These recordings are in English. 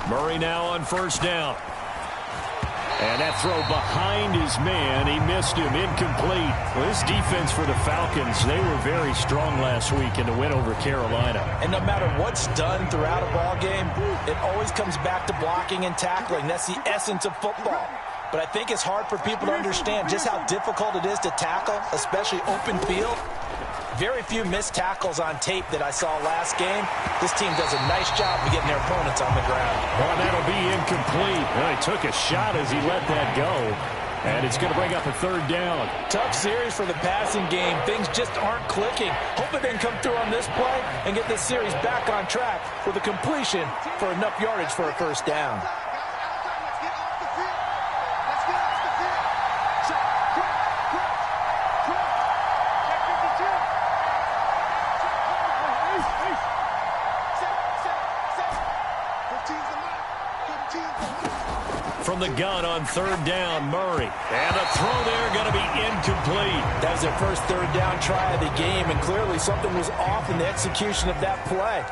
Murray now on first down. And that throw behind his man, he missed him, incomplete. Well, this defense for the Falcons, they were very strong last week in the win over Carolina. And no matter what's done throughout a ball game, it always comes back to blocking and tackling. That's the essence of football. But I think it's hard for people to understand just how difficult it is to tackle, especially open field. Very few missed tackles on tape that I saw last game. This team does a nice job of getting their opponents on the ground. Well, that'll be incomplete. Well, he took a shot as he let that go. And it's going to bring up a third down. Tough series for the passing game. Things just aren't clicking. Hoping they can come through on this play and get this series back on track with a completion for enough yardage for a first down. From the gun on third down, Murray. And a throw there going to be incomplete. That was their first third down try of the game, and clearly something was off in the execution of that play.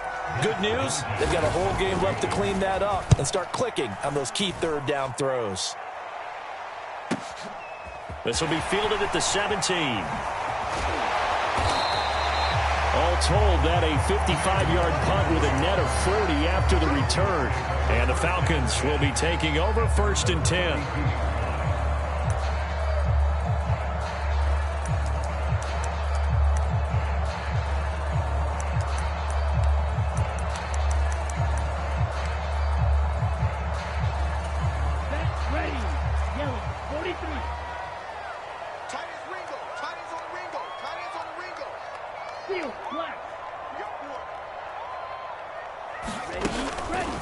Good news, they've got a whole game left to clean that up and start clicking on those key third down throws. This will be fielded at the 17. All told, that a 55-yard punt with a net of 40 after the return. And the Falcons will be taking over first and 10.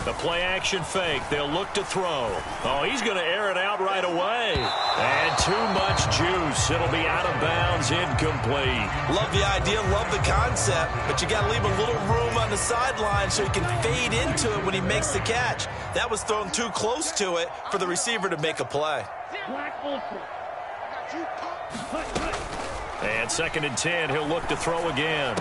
The play-action fake. They'll look to throw. Oh, he's going to air it out right away. And too much juice. It'll be out of bounds, incomplete. Love the idea, love the concept, but you got to leave a little room on the sideline so he can fade into it when he makes the catch. That was thrown too close to it for the receiver to make a play. And second and 10, he'll look to throw again.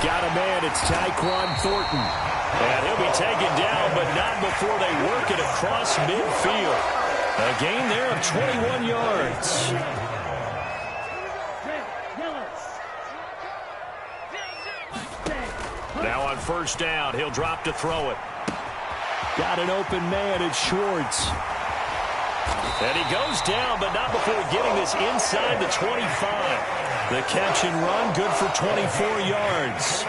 Got a man, it's Tyquan Thornton. And he'll be taken down, but not before they work it across midfield. A gain there of 21 yards. Now on first down, he'll drop to throw it. Got an open man, it's Schwartz. And he goes down, but not before getting this inside the 25. The catch and run, good for 24 yards.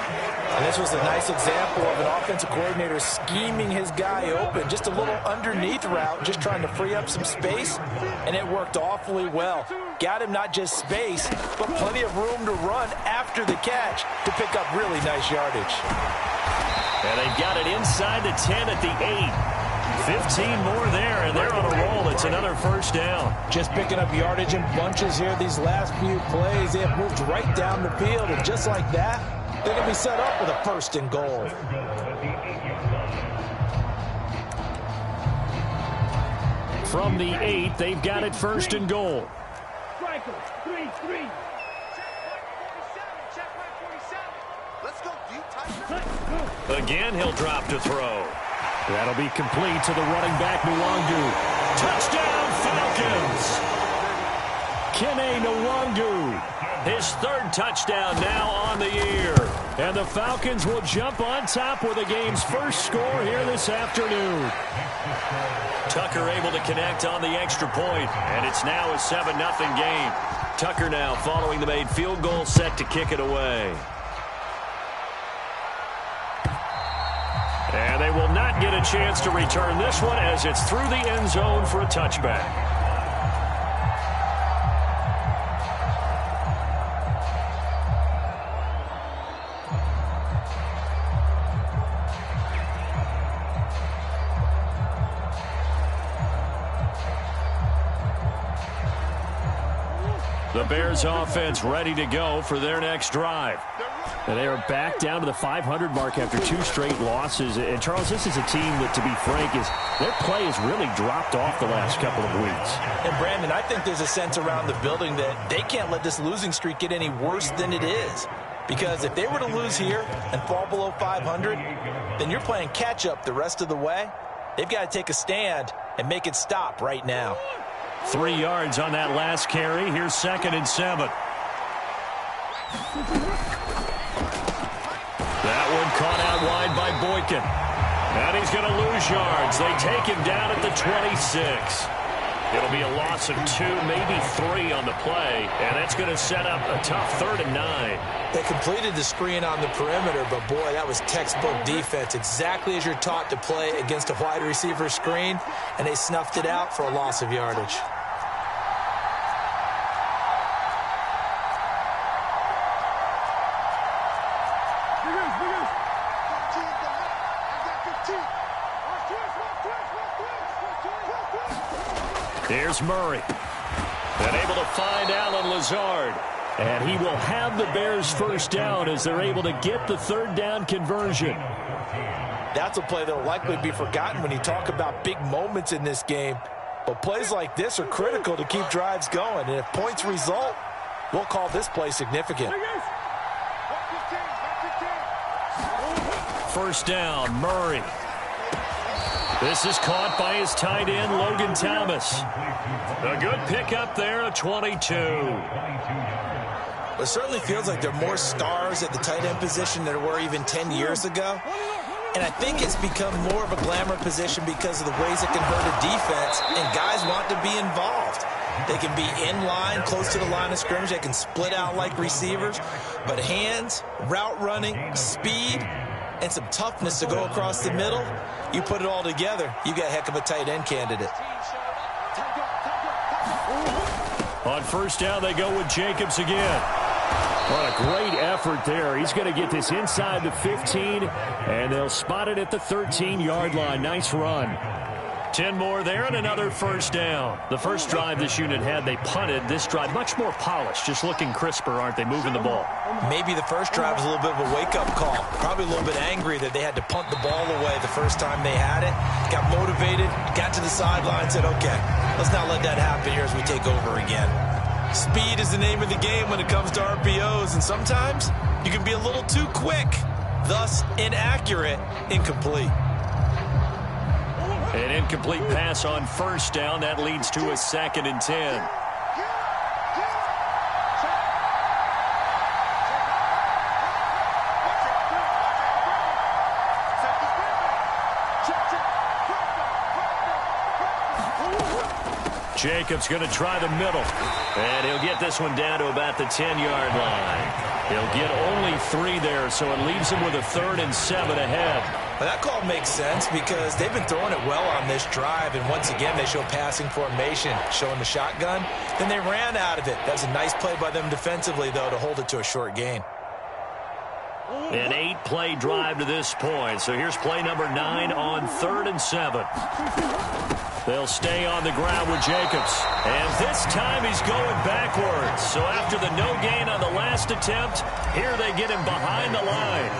And this was a nice example of an offensive coordinator scheming his guy open. Just a little underneath route, just trying to free up some space, and it worked awfully well. Got him not just space, but plenty of room to run after the catch to pick up really nice yardage. And they've got it inside the 10 at the 8. 15 more there, and they're on a roll. It's another first down. Just picking up yardage in bunches here these last few plays. They have moved right down the field, and just like that, they're going to be set up with a first and goal. From the 8, they've got it first and goal. Again, he'll drop to throw. That'll be complete to the running back, Nwangu. Touchdown, Falcons! Kene Nwangu. His third touchdown now on the year. And the Falcons will jump on top with the game's first score here this afternoon. Tucker able to connect on the extra point, and it's now a 7-0 game. Tucker now following the made field goal, set to kick it away. And they will not get a chance to return this one as it's through the end zone for a touchback. The Bears offense ready to go for their next drive. And they are back down to the 500 mark after 2 straight losses. And, Charles, this is a team that, to be frank, their play has really dropped off the last couple of weeks. And, Brandon, I think there's a sense around the building that they can't let this losing streak get any worse than it is. Because if they were to lose here and fall below 500, then you're playing catch-up the rest of the way. They've got to take a stand and make it stop right now. 3 yards on that last carry. Here's 2nd and 7. That one caught out wide by Boykin. And he's going to lose yards. They take him down at the 26. It'll be a loss of 2, maybe 3 on the play, and that's going to set up a tough 3rd and 9. They completed the screen on the perimeter, but boy, that was textbook defense, exactly as you're taught to play against a wide receiver screen, and they snuffed it out for a loss of yardage. Here's Murray. And able to find Allen Lazard. And he will have the Bears first down as they're able to get the 3rd down conversion. That's a play that will likely be forgotten when you talk about big moments in this game. But plays like this are critical to keep drives going. And if points result, we'll call this play significant. First down, Murray. This is caught by his tight end, Logan Thomas. A good pickup there, a 22. It certainly feels like there are more stars at the tight end position than there were even 10 years ago. And I think it's become more of a glamour position because of the ways it can hurt a defense, and guys want to be involved. They can be in line, close to the line of scrimmage. They can split out like receivers. But hands, route running, speed, and some toughness to go across the middle, you put it all together, you got a heck of a tight end candidate. On first down, they go with Jacobs again. What a great effort there. He's going to get this inside the 15, and they'll spot it at the 13-yard line. Nice run. 10 more there and another first down. The first drive this unit had, they punted. This drive, much more polished, just looking crisper, aren't they, moving the ball? Maybe the first drive was a little bit of a wake-up call. Probably a little bit angry that they had to punt the ball away the first time they had it. Got motivated, got to the sideline, said, okay, let's not let that happen here as we take over again. Speed is the name of the game when it comes to RPOs, and sometimes you can be a little too quick, thus inaccurate, incomplete. An incomplete pass on first down. That leads to a 2nd and 10. Jacobs going to try the middle. And he'll get this one down to about the 10-yard line. He'll get only 3 there, so it leaves him with a 3rd and 7 ahead. Well, that call makes sense because they've been throwing it well on this drive, and once again they show passing formation, showing the shotgun. Then they ran out of it. That was a nice play by them defensively, though, to hold it to a short gain. An 8-play drive to this point. So here's play number 9 on 3rd and 7. They'll stay on the ground with Jacobs. And this time he's going backwards. So after the no gain on the last attempt, here they get him behind the line.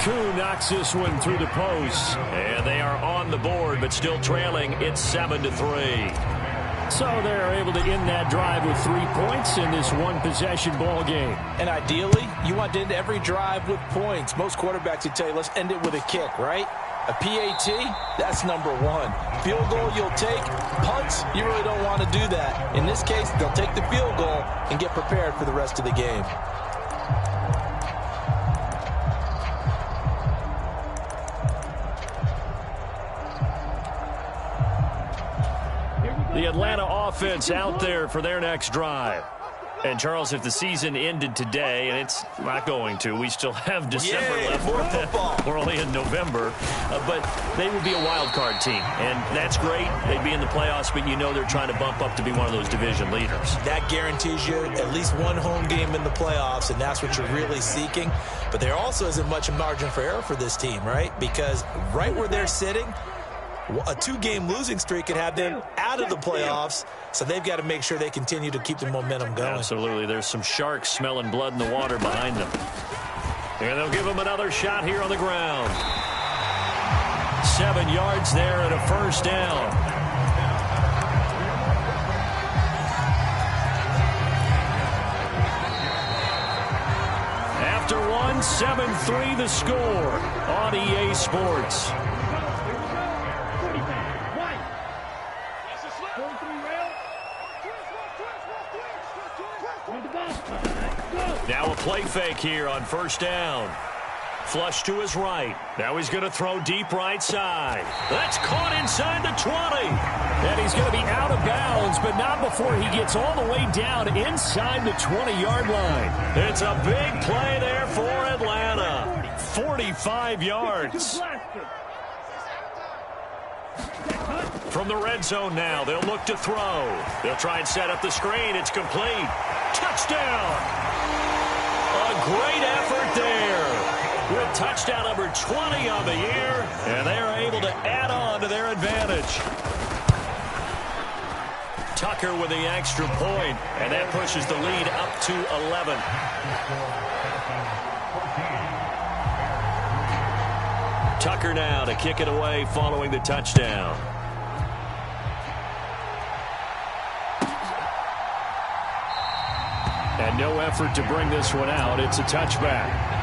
Koo knocks this one through the post. And they are on the board, but still trailing. It's 7-3. So they're able to end that drive with 3 points in this one-possession ball game. And ideally, you want to end every drive with points. Most quarterbacks would tell you, let's end it with a kick, right? A PAT, that's number 1. Field goal, you'll take. Punts, you really don't want to do that. In this case, they'll take the field goal and get prepared for the rest of the game. The Atlanta offense out there for their next drive. And, Charles, if the season ended today, and it's not going to, we still have December left. More football. We're only in November. But they would be a wild card team, and that's great. They'd be in the playoffs, but you know they're trying to bump up to be one of those division leaders. That guarantees you at least one home game in the playoffs, and that's what you're really seeking. But there also isn't much margin for error for this team, right? Because right where they're sitting, a 2-game losing streak could have them out of the playoffs, so they've got to make sure they continue to keep the momentum going. Absolutely. There's some sharks smelling blood in the water behind them. And they'll give them another shot here on the ground. 7 yards there and a first down. After one, 7-3 the score on EA Sports. Now a play fake here on first down. Flush to his right. Now he's going to throw deep right side. That's caught inside the 20. And he's going to be out of bounds, but not before he gets all the way down inside the 20-yard line. It's a big play there for Atlanta. 45 yards. From the red zone now, they'll look to throw. They'll try and set up the screen. It's complete. Touchdown. A great effort there. With touchdown number 20 on the year, and they are able to add on to their advantage. Tucker with the extra point, and that pushes the lead up to 11. Tucker now to kick it away following the touchdown. And no effort to bring this one out. It's a touchback.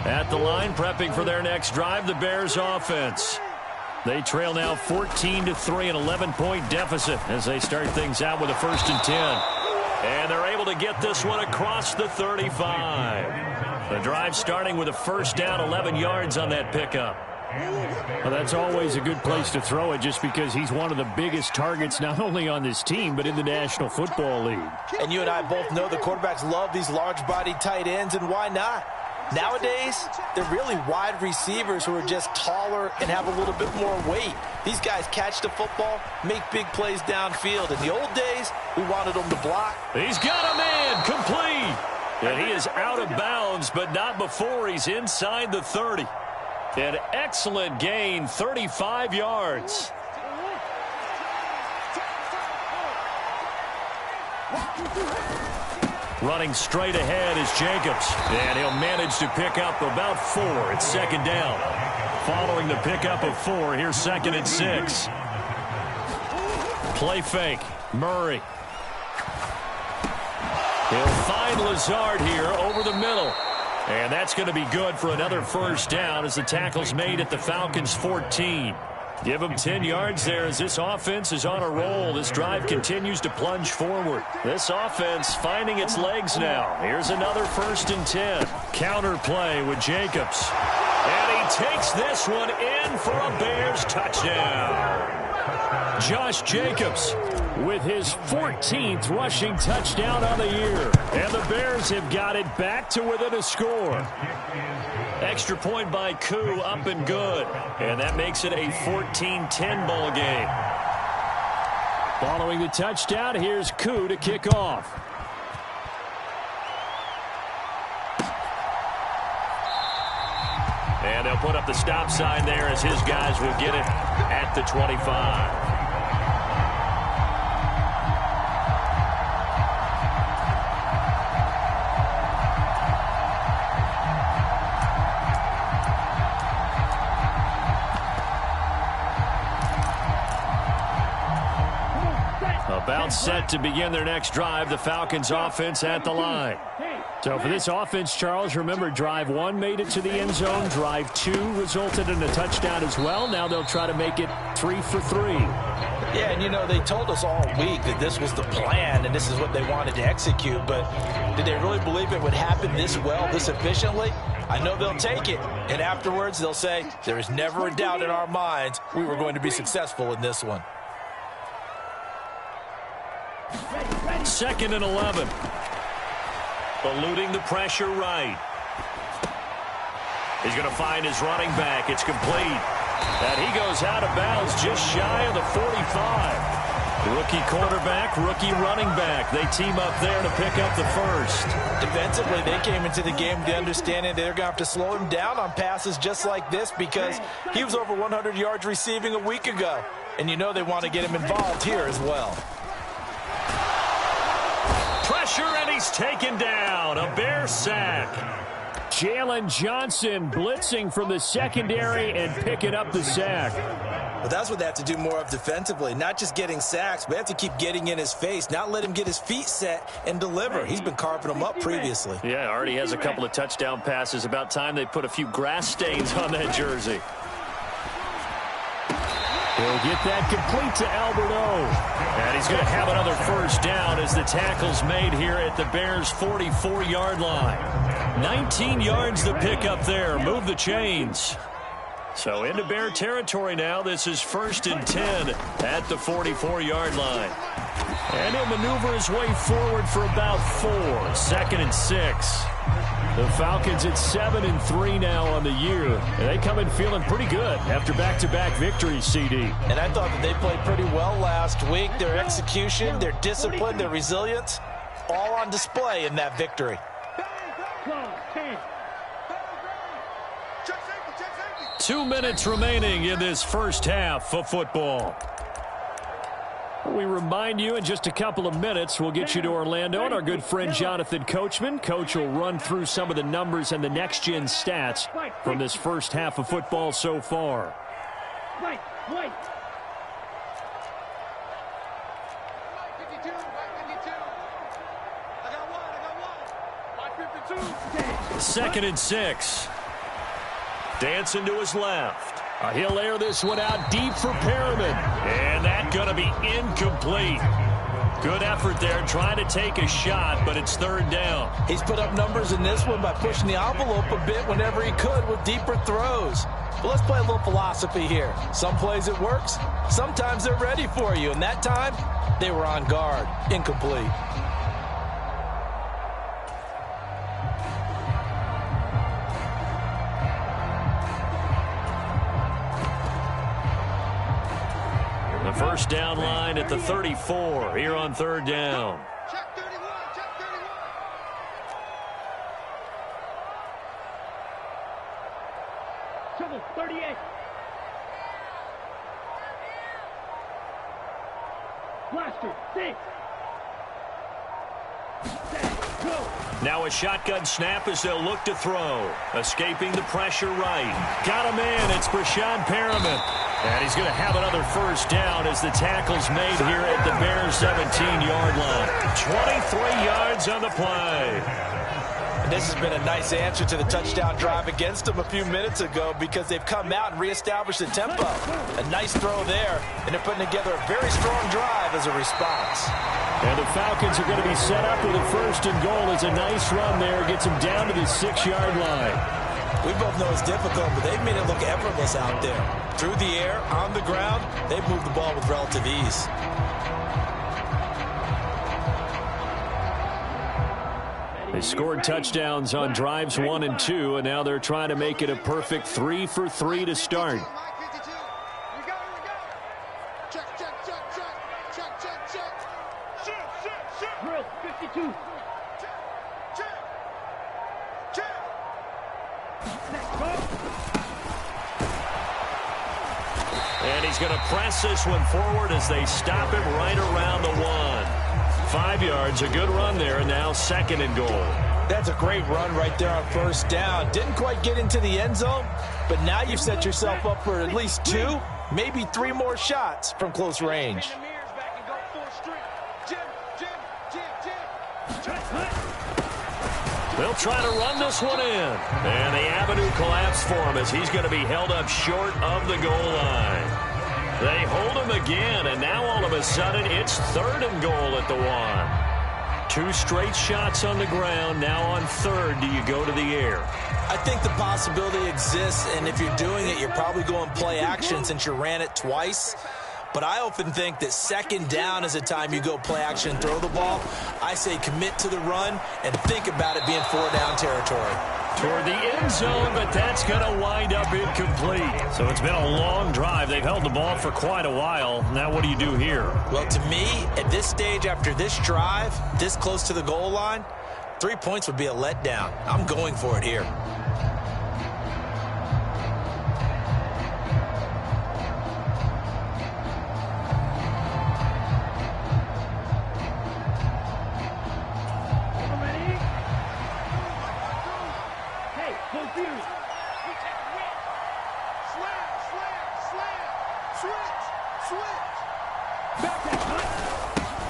At the line, prepping for their next drive, the Bears offense. They trail now 14-3, an 11-point deficit as they start things out with a 1st and 10. And they're able to get this one across the 35. The drive starting with a first down, 11 yards on that pickup. Well, that's always a good place to throw it just because he's one of the biggest targets not only on this team but in the National Football League. And you and I both know the quarterbacks love these large-bodied tight ends, and why not? Nowadays, they're really wide receivers who are just taller and have a little bit more weight. These guys catch the football, make big plays downfield. In the old days, we wanted them to block. He's got a man complete. And he is out of bounds, but not before he's inside the 30. An excellent gain, 35 yards. Running straight ahead is Jacobs. And he'll manage to pick up about 4. It's second down. Following the pickup of 4, here's 2nd and 6. Play fake. Murray. He'll find Lazard here over the middle. And that's going to be good for another first down as the tackle's made at the Falcons' 14. Give them 10 yards there as this offense is on a roll. This drive continues to plunge forward. This offense finding its legs now. Here's another 1st and 10. Counter play with Jacobs. And he takes this one in for a Bears touchdown. Josh Jacobs with his 14th rushing touchdown on the year. And the Bears have got it back to within a score. Extra point by Koo, up and good. And that makes it a 14-10 ball game. Following the touchdown, here's Koo to kick off. And they'll put up the stop sign there as his guys will get it at the 25. About set to begin their next drive, the Falcons offense at the line. So for this offense, Charles, remember drive 1 made it to the end zone. Drive 2 resulted in a touchdown as well. Now they'll try to make it 3 for 3. Yeah, and you know, they told us all week that this was the plan and this is what they wanted to execute. But did they really believe it would happen this well, this efficiently? I know they'll take it. And afterwards, they'll say, there is never a doubt in our minds we were going to be successful in this one. 2nd and 11. Eluding the pressure right. He's going to find his running back. It's complete. And he goes out of bounds just shy of the 45. Rookie quarterback, rookie running back. They team up there to pick up the first. Defensively, they came into the game with the understanding they're going to have to slow him down on passes just like this because he was over 100 yards receiving a week ago. And you know they want to get him involved here as well. Pressure, and he's taken down. A Bear sack. Jalen Johnson blitzing from the secondary and picking up the sack. But that's what they have to do more of defensively, not just getting sacks, but they have to keep getting in his face, not let him get his feet set and deliver. He's been carving them up previously. Yeah, already has a couple of touchdown passes. About time they put a few grass stains on that jersey. He'll get that complete to Alberto. And he's going to have another first down as the tackle's made here at the Bears' 44-yard line. 19 yards to pick up there. Move the chains. So into Bear territory now. This is 1st and 10 at the 44-yard line. And he'll maneuver his way forward for about 4. 2nd and 6. The Falcons at 7-3 now on the year. And they come in feeling pretty good after back-to-back victories, CD. And I thought that they played pretty well last week. Their execution, their discipline, their resilience, all on display in that victory. 2 minutes remaining in this first half of football. We remind you in just a couple of minutes we'll get you to Orlando and our good friend Jonathan Coachman. Coach will run through some of the numbers and the next-gen stats from this first half of football so far. Second and 6. Dancing to his left. He'll air this one out deep for Perriman. And that's going to be incomplete. Good effort there trying to take a shot, but it's 3rd down. He's put up numbers in this one by pushing the envelope a bit whenever he could with deeper throws. But let's play a little philosophy here. Some plays it works. Sometimes they're ready for you. And that time, they were on guard. Incomplete. First down line at the 34 here on 3rd down. Check 31, check 31. Trouble 38. Blaster 6. Now a shotgun snap as they'll look to throw. Escaping the pressure right. Got a man. It's Brashad Perriman. And he's going to have another first down as the tackle's made here at the Bears' 17-yard line. 23 yards on the play. And this has been a nice answer to the touchdown drive against them a few minutes ago because they've come out and reestablished the tempo. A nice throw there, and they're putting together a very strong drive as a response. And the Falcons are going to be set up with a 1st and goal as a nice run there. Gets them down to the 6-yard line. We both know it's difficult, but they've made it look effortless out there. Through the air, on the ground, they've moved the ball with relative ease. They scored touchdowns on drives 1 and 2, and now they're trying to make it a perfect 3 for 3 to start. Drill 52. And he's going to press this one forward as they stop him right around the 1. 5 yards, a good run there, and now 2nd and goal. That's a great run right there on 1st down. Didn't quite get into the end zone, but now you've set yourself up for at least 2, maybe 3 more shots from close range. They'll try to run this one in. And the avenue collapsed for him as he's going to be held up short of the goal line. They hold him again, and now all of a sudden it's 3rd and goal at the 1. 2 straight shots on the ground. Now on 3rd, do you go to the air? I think the possibility exists, and if you're doing it, you're probably going play action since you ran it twice. But I often think that 2nd down is a time you go play action and throw the ball. I say commit to the run and think about it being 4-down territory. Toward the end zone, but that's going to wind up incomplete. So it's been a long drive. They've held the ball for quite a while. Now what do you do here? Well, to me, at this stage after this drive, this close to the goal line, 3 points would be a letdown. I'm going for it here.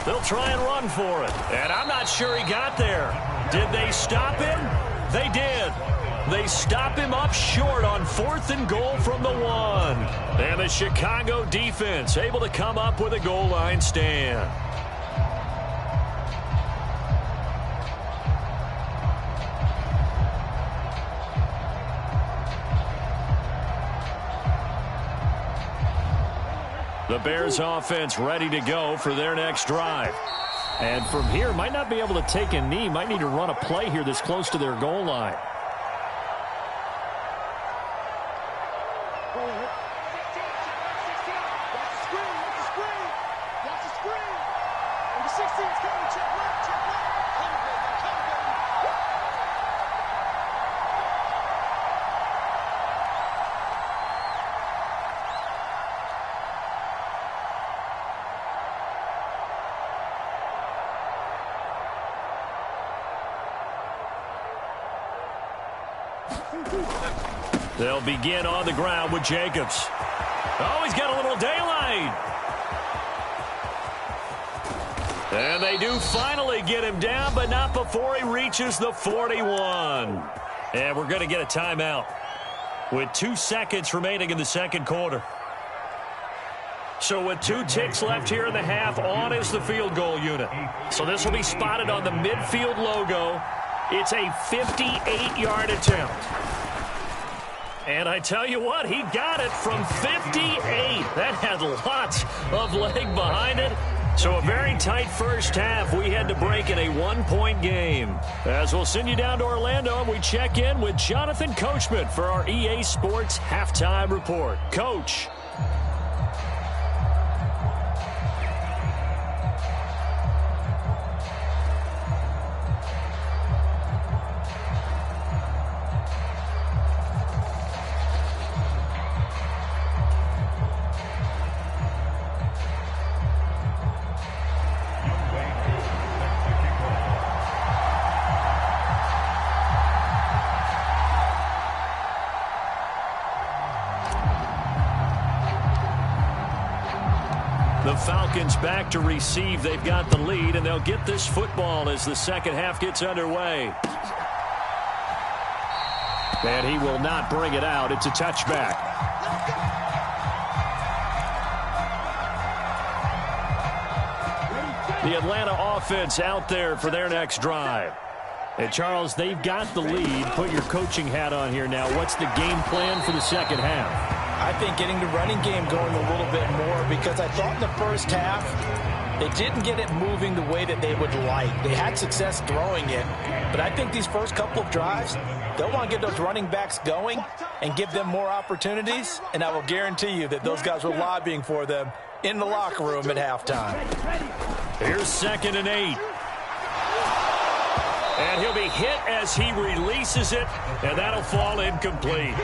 They'll try and run for it. And I'm not sure he got there. Did they stop him? They did. They stop him up short on 4th and goal from the 1. And the Chicago defense able to come up with a goal line stand. The Bears offense ready to go for their next drive. And from here, might not be able to take a knee. Might need to run a play here this close to their goal line. They'll begin on the ground with Jacobs. Oh, he's got a little daylight. And they do finally get him down, but not before he reaches the 41. And we're going to get a timeout with 2 seconds remaining in the second quarter. So with 2 ticks left here in the half, on is the field goal unit. So this will be spotted on the midfield logo. It's a 58-yard attempt. And I tell you what, he got it from 58. That had lots of leg behind it. So a very tight first half. We had to break in a 1-point game. As we'll send you down to Orlando, and we check in with Jonathan Coachman for our EA Sports Halftime Report. Coach. The Falcons back to receive. They've got the lead, and they'll get this football as the second half gets underway. And he will not bring it out. It's a touchback. The Atlanta offense out there for their next drive. And, Charles, they've got the lead. Put your coaching hat on here now. What's the game plan for the second half? I think getting the running game going a little bit more, because I thought in the first half they didn't get it moving the way that they would like. They had success throwing it, but I think these first couple of drives, they'll want to get those running backs going and give them more opportunities, and I will guarantee you that those guys were lobbying for them in the locker room at halftime. Here's 2nd and 8. And he'll be hit as he releases it, and that'll fall incomplete.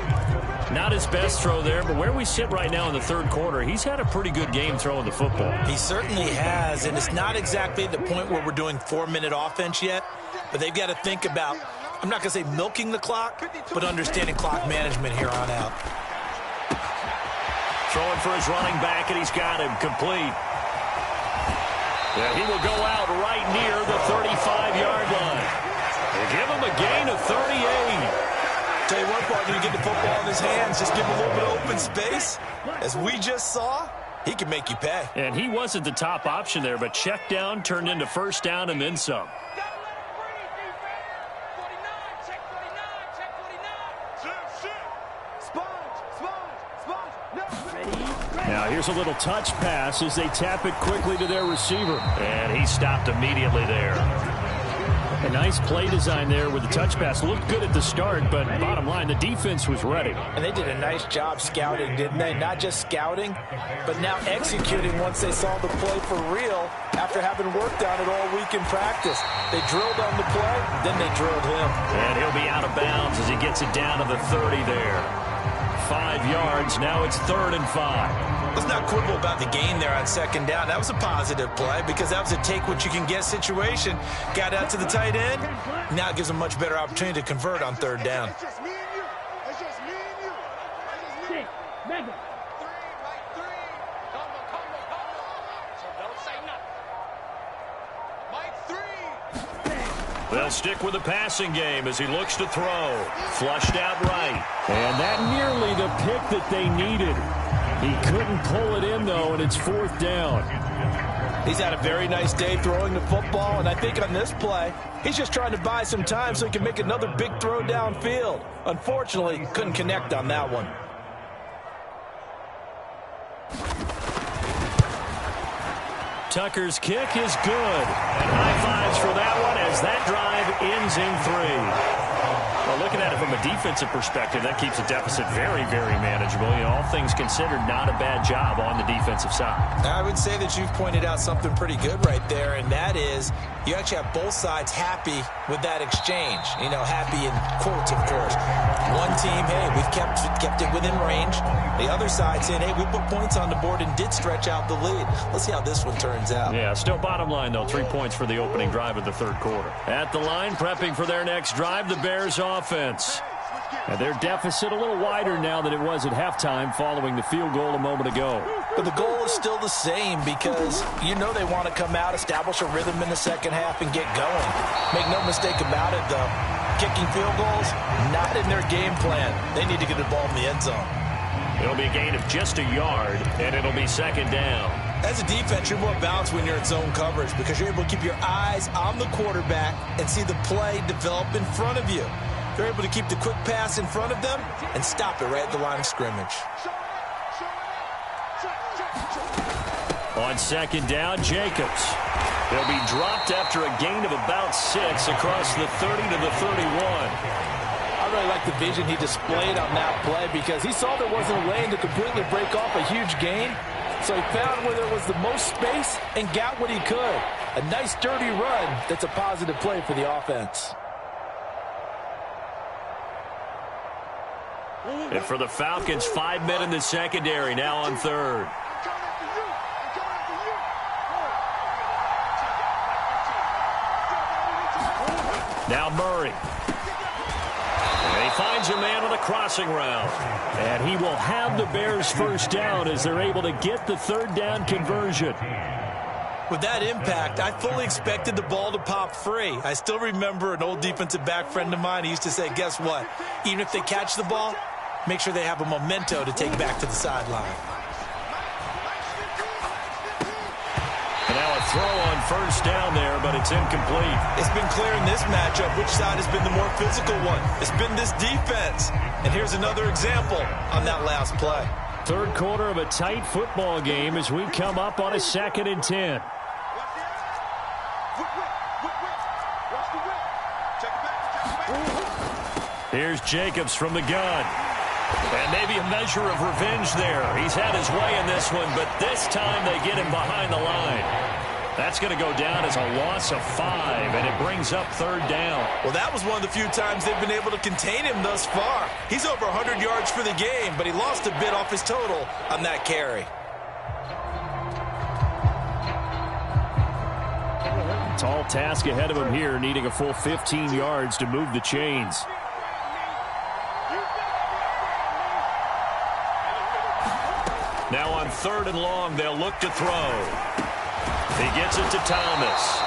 Not his best throw there, but where we sit right now in the third quarter, he's had a pretty good game throwing the football. He certainly has, and it's not exactly the point where we're doing 4-minute offense yet, but they've got to think about, I'm not going to say milking the clock, but understanding clock management here on out. Throwing for his running back, and he's got him complete. Yeah, he will go out right near the 35-yard line. They give him a gain of 38. Tell you what, partner, you get the football in his hands, just give him a little bit of open space. As we just saw, he can make you pay. And he wasn't the top option there, but check down turned into first down and then some. Now here's a little touch pass as they tap it quickly to their receiver. And he stopped immediately there. A nice play design there with the touch pass. Looked good at the start, but bottom line, the defense was ready. And they did a nice job scouting, didn't they? Not just scouting, but now executing once they saw the play for real after having worked on it all week in practice. They drilled on the play, then they drilled him. And he'll be out of bounds as he gets it down to the 30 there. 5 yards, now it's 3rd and 5. Let's not quibble about the gain there on 2nd down. That was a positive play because that was a take-what-you-can-get situation. Got out to the tight end. Now it gives them a much better opportunity to convert on 3rd down. They'll stick with the passing game as he looks to throw. Flushed out right. And that nearly the pick that they needed. He couldn't pull it in, though, and it's 4th down. He's had a very nice day throwing the football, and I think on this play, he's just trying to buy some time so he can make another big throw downfield. Unfortunately, couldn't connect on that one. Tucker's kick is good. And high fives for that one as that drive ends in 3. Well, looking at it from a defensive perspective, that keeps the deficit very, very manageable. You know, all things considered, not a bad job on the defensive side. I would say that you've pointed out something pretty good right there, and that is you actually have both sides happy with that exchange. You know, happy in quotes, of course. One team, hey, we've kept it within range. The other side saying, hey, we put points on the board and did stretch out the lead. Let's see how this one turns out. Yeah, still bottom line, though, 3 points for the opening drive of the 3rd quarter. At the line, prepping for their next drive, the Bears offense. And their deficit a little wider now than it was at halftime following the field goal a moment ago. But the goal is still the same because you know they want to come out, establish a rhythm in the second half, and get going. Make no mistake about it, though. Kicking field goals, not in their game plan. They need to get the ball in the end zone. It'll be a gain of just a yard, and it'll be 2nd down. As a defense, you're more balanced when you're in zone coverage because you're able to keep your eyes on the quarterback and see the play develop in front of you. They're able to keep the quick pass in front of them and stop it right at the line of scrimmage. On 2nd down, Jacobs. He'll be dropped after a gain of about 6 across the 30 to the 31. I really like the vision he displayed on that play because he saw there wasn't a lane to completely break off a huge gain. So he found where there was the most space and got what he could. A nice, dirty run that's a positive play for the offense. And for the Falcons, 5 men in the secondary, now on 3rd. Now Murray. And he finds a man on a crossing route. And he will have the Bears' 1st down as they're able to get the 3rd down conversion. With that impact, I fully expected the ball to pop free. I still remember an old defensive back friend of mine. He used to say, guess what? Even if they catch the ball, make sure they have a memento to take back to the sideline. And now a throw on 1st down there, but it's incomplete. It's been clear in this matchup which side has been the more physical one. It's been this defense. And here's another example on that last play. 3rd quarter of a tight football game as we come up on a 2nd and 10. Here's Jacobs from the gun. And maybe a measure of revenge there. He's had his way in this one, but this time they get him behind the line. That's going to go down as a loss of 5, and it brings up 3rd down. Well, that was one of the few times they've been able to contain him thus far. He's over 100 yards for the game, but he lost a bit off his total on that carry. Tall task ahead of him here, needing a full 15 yards to move the chains. Now on 3rd and long, they'll look to throw. He gets it to Thomas.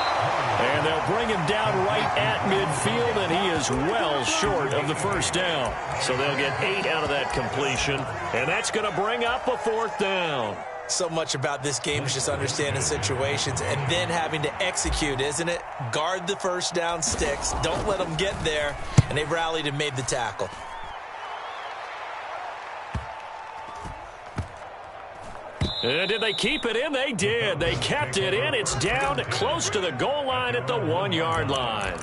And they'll bring him down right at midfield, and he is well short of the 1st down. So they'll get 8 out of that completion, and that's going to bring up a 4th down. So much about this game is just understanding situations and then having to execute, isn't it? Guard the 1st down sticks. Don't let them get there. And they rallied and made the tackle. Did they keep it in? They did. They kept it in. It's down close to the goal line at the 1-yard line.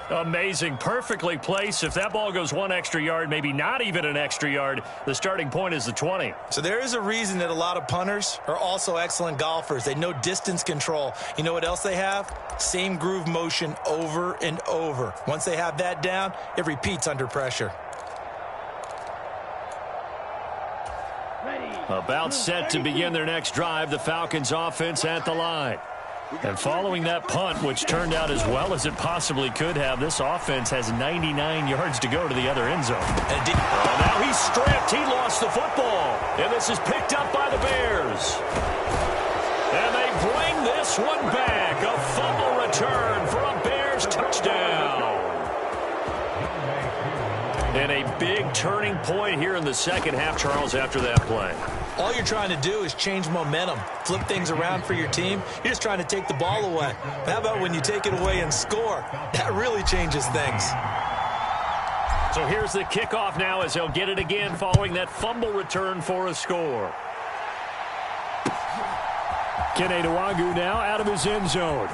Amazing. Perfectly placed. If that ball goes 1 extra yard, maybe not even an extra yard, the starting point is the 20. So there is a reason that a lot of punters are also excellent golfers. They know distance control. You know what else they have? Same groove motion over and over. Once they have that down, it repeats under pressure. About set to begin their next drive, the Falcons offense at the line. And following that punt, which turned out as well as it possibly could have, this offense has 99 yards to go to the other end zone. Now he's stripped. He lost the football. And this is picked up by the Bears. And they bring this one back. A fumble return for a Bears touchdown. And a big turning point here in the second half, Charles, after that play. All you're trying to do is change momentum, flip things around for your team. You're just trying to take the ball away. But how about when you take it away and score? That really changes things. So here's the kickoff now as he'll get it again following that fumble return for a score. Kene Nwangwu now out of his end zone.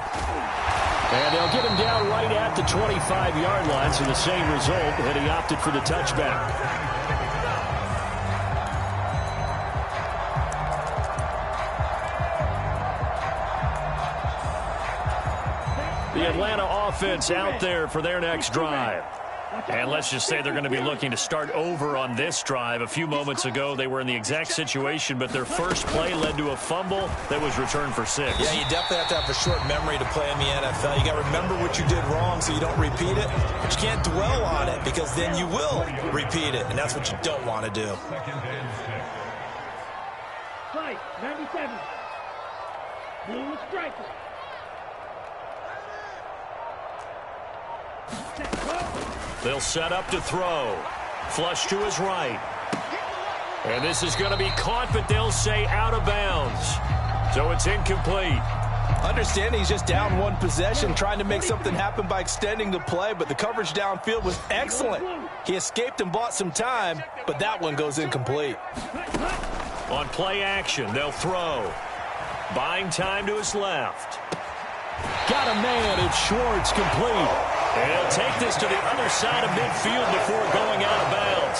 And they'll get him down right at the 25-yard line, so the same result, and he opted for the touchback. The Atlanta offense out there for their next drive. And let's just say they're going to be looking to start over on this drive. A few moments ago, they were in the exact situation, but their first play led to a fumble that was returned for 6. Yeah, you definitely have to have a short memory to play in the NFL. You got to remember what you did wrong so you don't repeat it, but you can't dwell on it because then you will repeat it, and that's what you don't want to do. Fight, 97. Blue striker. They'll set up to throw. Flush to his right. And this is going to be caught, but they'll say out of bounds. So it's incomplete. Understanding he's just down one possession, trying to make something happen by extending the play, but the coverage downfield was excellent. He escaped and bought some time, but that one goes incomplete. On play action, they'll throw. Buying time to his left. Got a man, it's Schwartz, complete. And he'll take this to the other side of midfield before going out of bounds.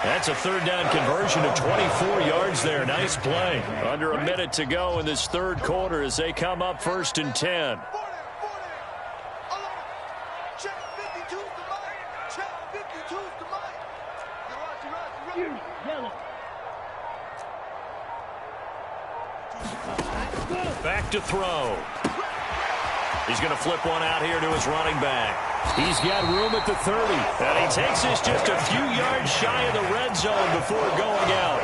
That's a third down conversion of 24 yards there. Nice play. Under a minute to go in this third quarter as they come up 1st and 10. Back to throw. He's going to flip one out here to his running back. He's got room at the 30. And he takes this just a few yards shy of the red zone before going out.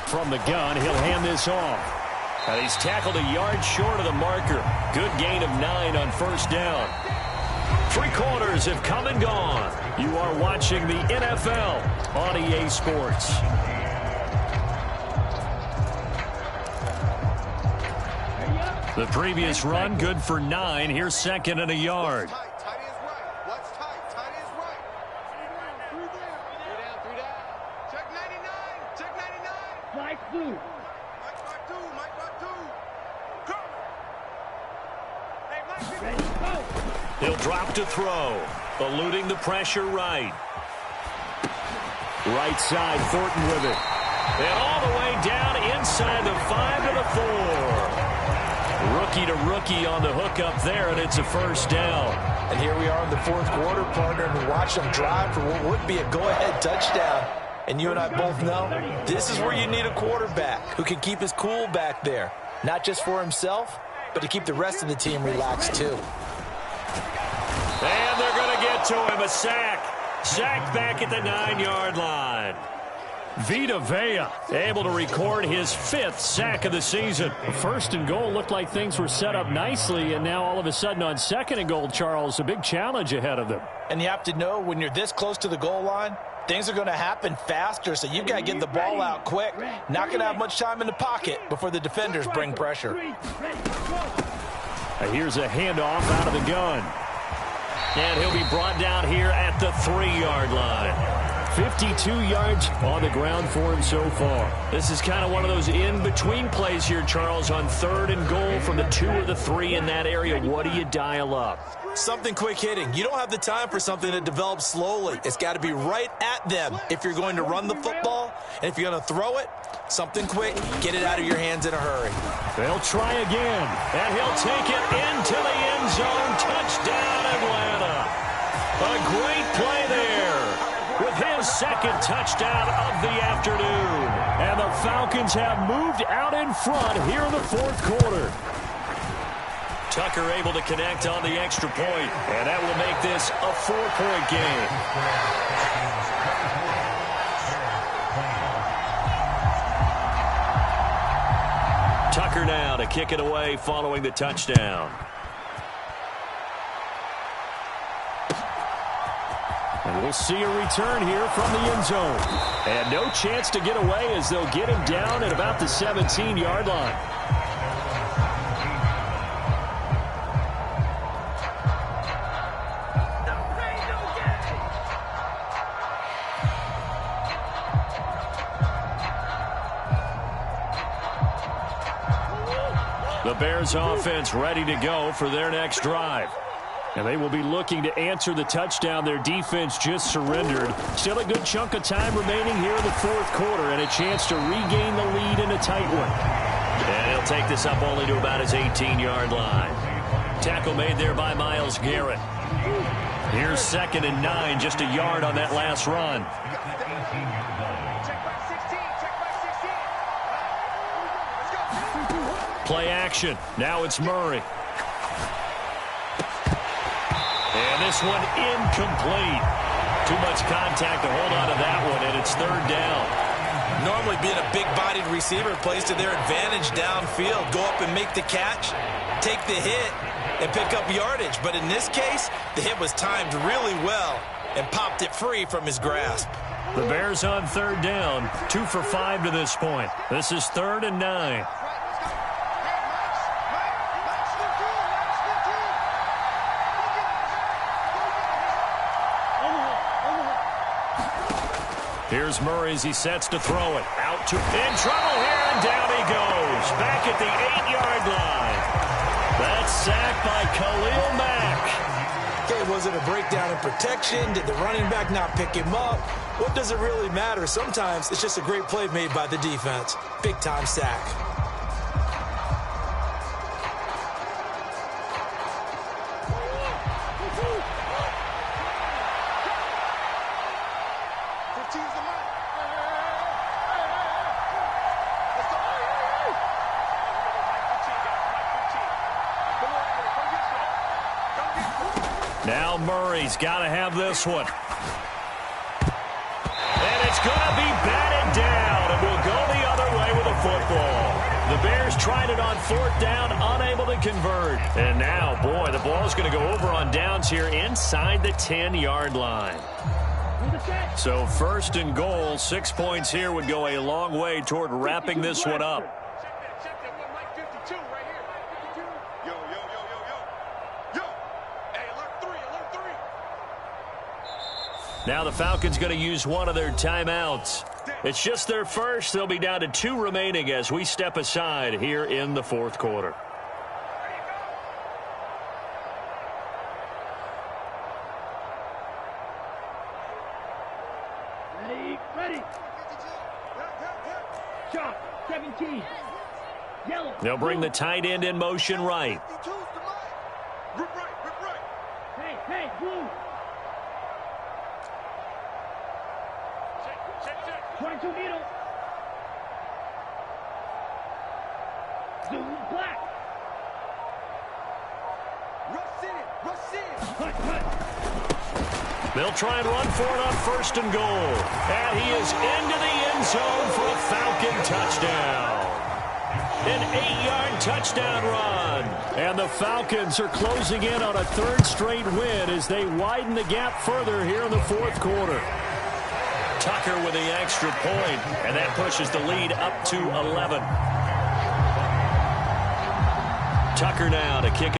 From the gun, he'll hand this off. And he's tackled a yard short of the marker. Good gain of 9 on first down. 3 quarters have come and gone. You are watching the NFL on EA Sports. The previous run, good for 9. Here's 2nd and a yard. Tight is right. What's tight? Tight is right. 3 down. 3 down. Check 99. Check 99. Mike Blue. Mike Batu. Mike Batu. Come. Hey, Mike. Ready, go. He'll drop to throw. Eluding the pressure right. Right side, Thornton with it. And all the way down inside the 5 to the 4. Rookie to rookie on the hook up there, and it's a first down. And here we are in the fourth quarter, partner, and watch them drive for what would be a go-ahead touchdown. And you and I both know this is where you need a quarterback who can keep his cool back there, not just for himself, but to keep the rest of the team relaxed too. And they're going to get to him, a sack. Sacked back at the 9-yard line. Vita Vea able to record his 5th sack of the season. First and goal looked like things were set up nicely, and now all of a sudden on 2nd and goal, Charles, a big challenge ahead of them. And you have to know when you're this close to the goal line, things are going to happen faster, so you've got to get the ball out quick. Not going to have much time in the pocket before the defenders bring pressure. Here's a handoff out of the gun. And he'll be brought down here at the 3-yard line. 52 yards on the ground for him so far. This is kind of one of those in-between plays here, Charles, on 3rd and goal from the 2 or the 3 in that area. What do you dial up? Something quick hitting. You don't have the time for something that develops slowly. It's got to be right at them if you're going to run the football. And if you're going to throw it, something quick, get it out of your hands in a hurry. They'll try again. And he'll take it into the end zone. Touchdown, Atlanta. A great play there with his 2nd touchdown of the afternoon. And the Falcons have moved out in front here in the 4th quarter. Tucker able to connect on the extra point, and that will make this a 4-point game. Tucker now to kick it away following the touchdown. And we'll see a return here from the end zone. And no chance to get away as they'll get him down at about the 17-yard line. The Bears offense ready to go for their next drive. And they will be looking to answer the touchdown their defense just surrendered. Still a good chunk of time remaining here in the fourth quarter and a chance to regain the lead in a tight one. And he'll take this up only to about his 18-yard line. Tackle made there by Myles Garrett. Here's 2nd and 9, just a yard on that last run. Play action. Now it's Murray. And this one incomplete. Too much contact to hold on to that one, and it's 3rd down. Normally being a big-bodied receiver plays to their advantage downfield. Go up and make the catch, take the hit, and pick up yardage. But in this case, the hit was timed really well and popped it free from his grasp. The Bears on 3rd down, 2 for 5 to this point. This is 3rd and 9. Here's Murray as he sets to throw it. Out to in trouble here, and down he goes. Back at the 8-yard line. That's sacked by Khalil Mack. Okay, was it a breakdown in protection? Did the running back not pick him up? What does it really matter? Sometimes it's just a great play made by the defense. Big-time sack. Now Murray's got to have this one. And it's going to be batted down, and we'll go the other way with a football. The Bears tried it on 4th down, unable to convert. And now, boy, the ball's going to go over on downs here inside the 10-yard line. So 1st and goal, 6 points here would go a long way toward wrapping this one up. Now the Falcons going to use one of their timeouts. It's just their first. They'll be down to 2 remaining as we step aside here in the 4th quarter. Ready. Shot, 17. Yellow. They'll bring the tight end in motion right. Hey, blue. 22 needle. Zoom black. Rush in. Cut. They'll try and run for it on 1st and goal. And he is into the end zone for a Falcon touchdown. An 8-yard touchdown run. And the Falcons are closing in on a 3rd straight win as they widen the gap further here in the 4th quarter. Tucker with the extra point, and that pushes the lead up to 11. Tucker now to kick it.